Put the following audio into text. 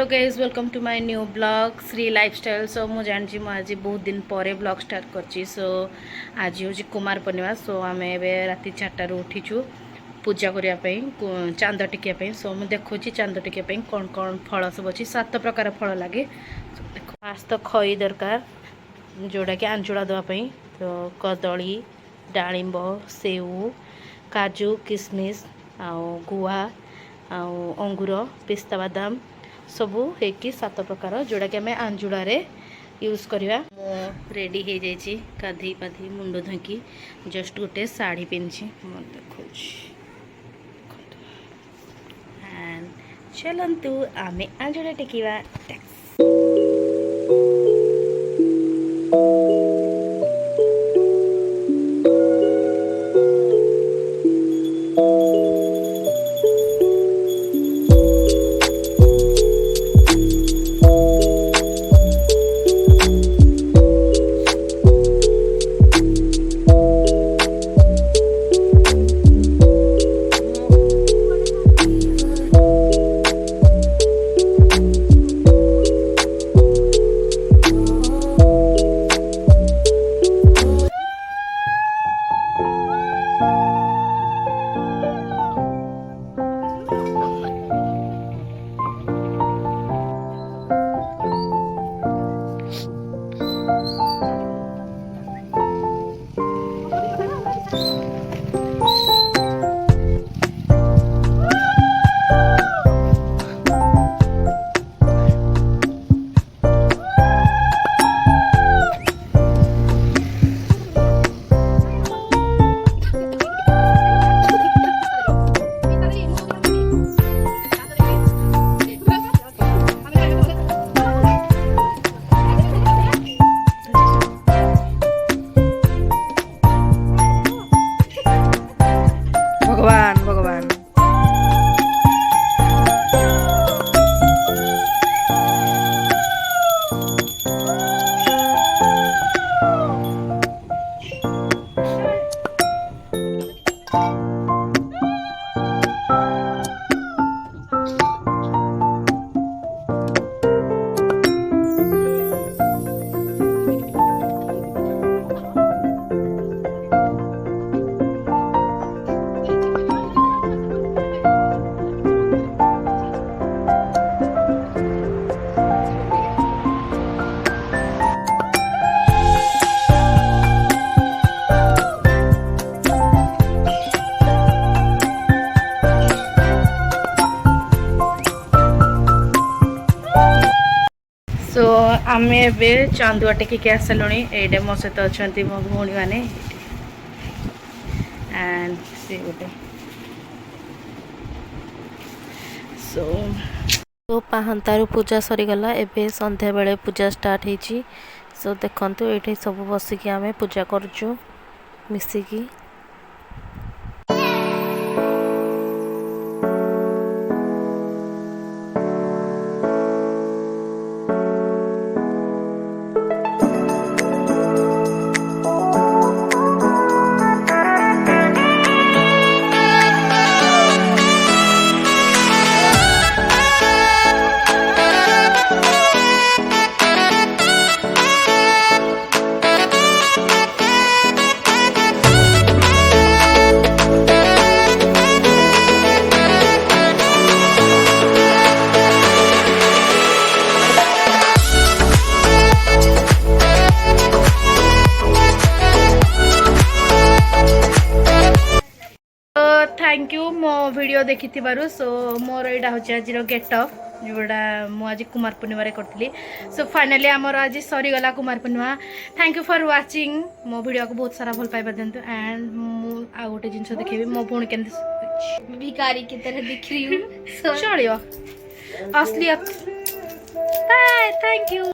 Hello guys welcome to my new blog Shri lifestyle. So मुझे जानची आज बहुत दिन पर ब्लॉग स्टार्ट करची। सो आज हूँ कुमार पूर्णिमा। सो आम ए राति 4टार उठीचु पूजा करने चांद टिकिया। सो मुझे देखो चांद टिकिया कौन कौन फल सब अच्छी 7 प्रकार फल लगे। देखो आज तो खई दरकार जोड़ा कि आंचुड़ा देवाई। तो कदली डालिंब सेऊ काजू किशमिश आउ गुआ अंगूर पिस्ता बादाम सबू होगी 7 प्रकार जोड़ा कि आम आंजुड़ा यूज करवा। मु रेडी हो जाइए गाधे पाधे मुंड धोकी जस्ट गोटे शाढ़ी पिंधि देखो चलतु आम आंजुड़ा टेकिवा। भगवान भगवान सो आम ए चांदुआ टेकिक आसलु। ये मो सहित अच्छा मो भौणी मैंने एंड सी गोटे सो तो पाहंतारू पूजा सरीगला। एबे संध्या बेले पूजा स्टार्ट होती। सो देखंतु ये सब बसिकी आम पूजा करुचु मिसिकी। थैंक यू मो वीडियो देखि। सो मोर यहाँ हूँ आज गेटअप जोड़ा मुझे कुमार पूर्णिमा करी। सो फाइनाली आमर आज सरीगला कुमार पूर्णिमा। थैंक यू फॉर वाचिंग मो वीडियो को बहुत सारा भल पाइबा दिंतु। एंड मु आ गोटे जिनस देखेबी मो भौणी के भिखारी की तरह दिख रही हूँ चलियो असलियत। Thank you.